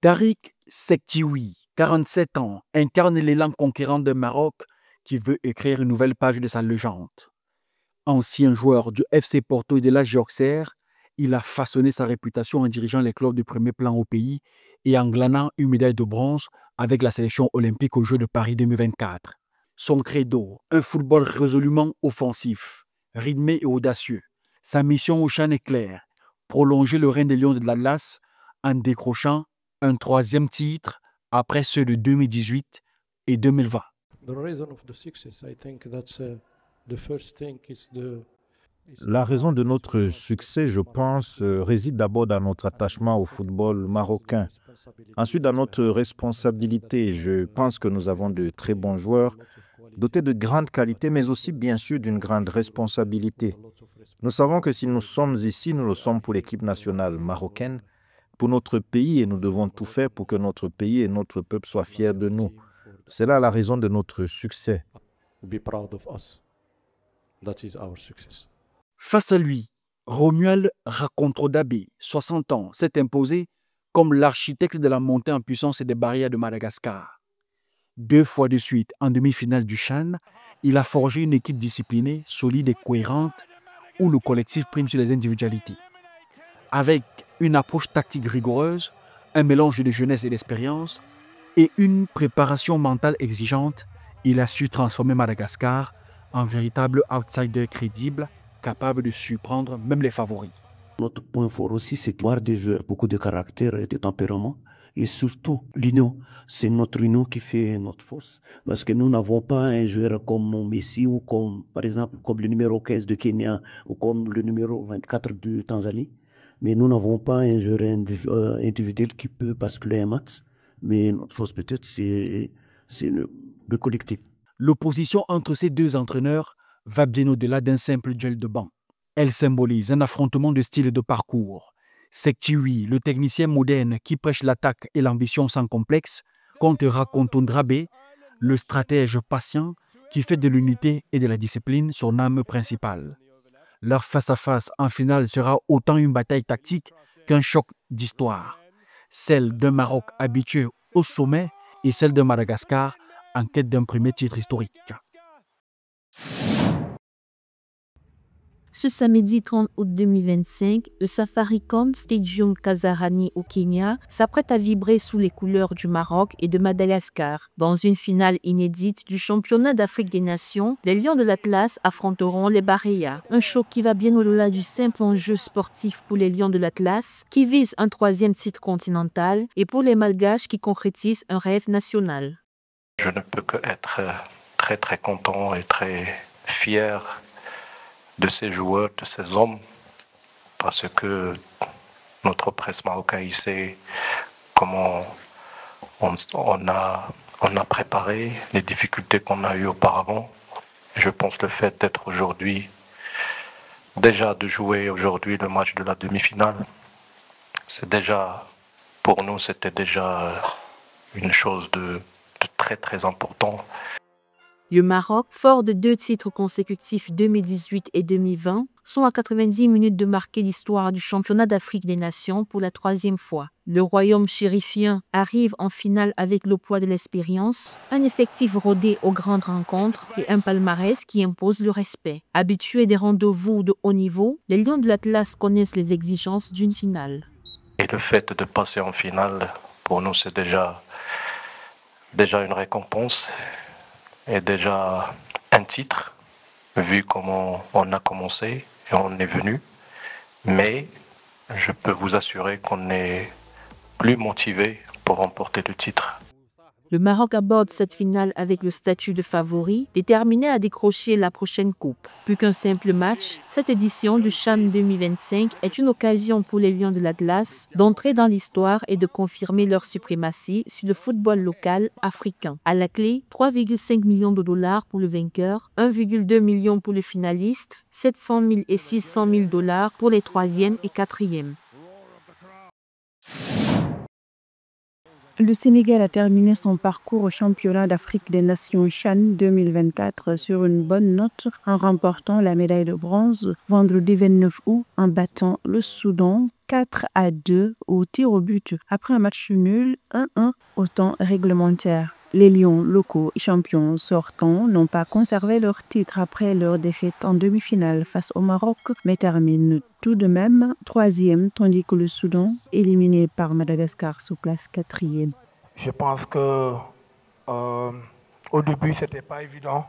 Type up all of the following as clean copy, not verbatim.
Tariq Sektiwi, 47 ans, incarne l'élan conquérant d'un Maroc qui veut écrire une nouvelle page de sa légende. Ancien joueur du FC Porto et de l'AS Auxerre, il a façonné sa réputation en dirigeant les clubs de premier plan au pays et en glanant une médaille de bronze avec la sélection olympique aux Jeux de Paris 2024. Son credo, un football résolument offensif, rythmé et audacieux. Sa mission au CHAN est claire, prolonger le règne des Lions de l'Atlas en décrochant un troisième titre après ceux de 2018 et 2020. La raison de notre succès, je pense, réside d'abord dans notre attachement au football marocain. Ensuite, dans notre responsabilité, je pense que nous avons de très bons joueurs, dotés de grandes qualités, mais aussi bien sûr d'une grande responsabilité. Nous savons que si nous sommes ici, nous le sommes pour l'équipe nationale marocaine, pour notre pays, et nous devons tout faire pour que notre pays et notre peuple soient fiers de nous. C'est là la raison de notre succès. Face à lui, Romuald Rakontodabé, 60 ans, s'est imposé comme l'architecte de la montée en puissance des barrières de Madagascar. 2 fois de suite, en demi-finale du CHAN, il a forgé une équipe disciplinée, solide et cohérente, où le collectif prime sur les individualités. Avec une approche tactique rigoureuse, un mélange de jeunesse et d'expérience, et une préparation mentale exigeante, il a su transformer Madagascar en véritable outsider crédible, capable de surprendre même les favoris. Notre point fort aussi, c'est de voir des joueurs, beaucoup de caractère et de tempérament. Et surtout, l'union. C'est notre union qui fait notre force. Parce que nous n'avons pas un joueur comme Messi ou comme, par exemple, comme le numéro 15 de Kenya ou comme le numéro 24 de Tanzanie. Mais nous n'avons pas un joueur individuel qui peut basculer un match. Mais notre force peut-être, c'est le collectif. L'opposition entre ces deux entraîneurs va bien au-delà d'un simple duel de banc. Elle symbolise un affrontement de style et de parcours. Sektiwi, le technicien moderne qui prêche l'attaque et l'ambition sans complexe, contre Rakontodabé, le stratège patient qui fait de l'unité et de la discipline son âme principale. Leur face-à-face en finale sera autant une bataille tactique qu'un choc d'histoire. Celle d'un Maroc habitué au sommet et celle de Madagascar en quête d'un premier titre historique. Ce samedi 30 août 2025, le Safaricom Stadium Kasarani au Kenya s'apprête à vibrer sous les couleurs du Maroc et de Madagascar. Dans une finale inédite du championnat d'Afrique des Nations, les Lions de l'Atlas affronteront les Barreya. Un choc qui va bien au-delà du simple enjeu sportif pour les Lions de l'Atlas, qui visent un 3e titre continental, et pour les Malgaches qui concrétisent un rêve national. Je ne peux que être très content et très fier de ces joueurs, de ces hommes, parce que notre presse marocaine sait comment on a préparé les difficultés qu'on a eues auparavant. Je pense le fait d'être aujourd'hui, déjà de jouer aujourd'hui le match de la demi-finale, c'est déjà, pour nous, c'était déjà une chose de très important. Le Maroc, fort de 2 titres consécutifs 2018 et 2020, sont à 90 minutes de marquer l'histoire du championnat d'Afrique des Nations pour la 3e fois. Le royaume chérifien arrive en finale avec le poids de l'expérience, un effectif rodé aux grandes rencontres et un palmarès qui impose le respect. Habitués des rendez-vous de haut niveau, les Lions de l'Atlas connaissent les exigences d'une finale. Et le fait de passer en finale, pour nous, c'est déjà une récompense. Et déjà un titre, vu comment on a commencé et on est venu. Mais je peux vous assurer qu'on est plus motivé pour remporter le titre. Le Maroc aborde cette finale avec le statut de favori, déterminé à décrocher la prochaine coupe. Plus qu'un simple match, cette édition du CHAN 2025 est une occasion pour les Lions de l'Atlas d'entrer dans l'histoire et de confirmer leur suprématie sur le football local africain. À la clé, 3,5 millions de dollars pour le vainqueur, 1,2 million pour le finaliste, 700 000 et 600 000 dollars pour les 3e et 4e. Le Sénégal a terminé son parcours au championnat d'Afrique des Nations CHAN 2024 sur une bonne note en remportant la médaille de bronze vendredi 29 août en battant le Soudan 4-2 au tir au but après un match nul 1-1 au temps réglementaire. Les Lions locaux champions sortants n'ont pas conservé leur titre après leur défaite en demi-finale face au Maroc, mais terminent tout de même 3e, tandis que le Soudan, éliminé par Madagascar, se place 4e. Je pense que au début, ce n'était pas évident.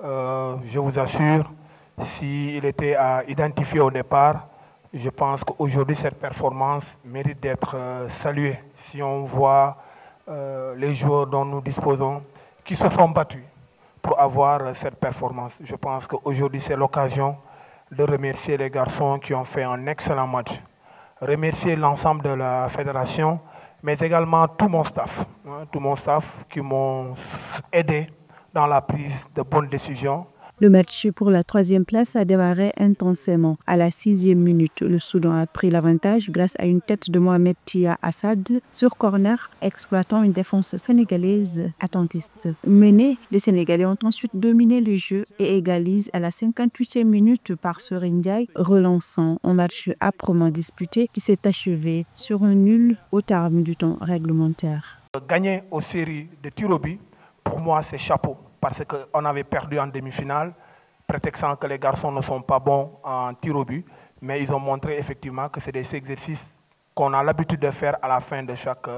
Je vous assure, s'il était à identifier au départ, je pense qu'aujourd'hui, cette performance mérite d'être saluée. Si on voit les joueurs dont nous disposons, qui se sont battus pour avoir cette performance. Je pense qu'aujourd'hui, c'est l'occasion de remercier les garçons qui ont fait un excellent match. Remercier l'ensemble de la fédération, mais également tout mon staff qui m'ont aidé dans la prise de bonnes décisions. Le match pour la 3e place a démarré intensément. À la 6e minute, le Soudan a pris l'avantage grâce à une tête de Mohamed Tia Assad sur corner, exploitant une défense sénégalaise attentiste. Menés, les Sénégalais ont ensuite dominé le jeu et égalisent à la 58e minute par Serigne Ndiaye, relançant un match âprement disputé qui s'est achevé sur un nul au terme du temps réglementaire. Gagner aux séries de tirs au but, pour moi, c'est chapeau. Parce qu'on avait perdu en demi-finale, prétextant que les garçons ne sont pas bons en tir au but, mais ils ont montré effectivement que c'est des exercices qu'on a l'habitude de faire à la fin de chaque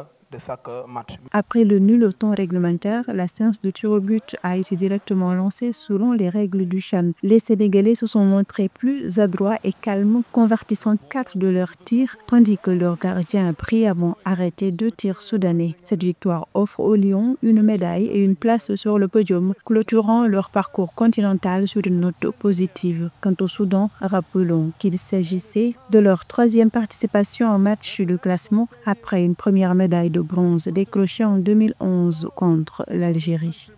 match. Après le nul au temps réglementaire, la séance de tir au but a été directement lancée selon les règles du CHAN. Les Sénégalais se sont montrés plus adroits et calmes, convertissant 4 de leurs tirs, tandis que leur gardien a brillamment arrêté 2 tirs soudanais. Cette victoire offre aux Lions une médaille et une place sur le podium, clôturant leur parcours continental sur une note positive. Quant au Soudan, rappelons qu'il s'agissait de leur 3e participation en match de classement après une première médaille de bronze décroché en 2011 contre l'Algérie.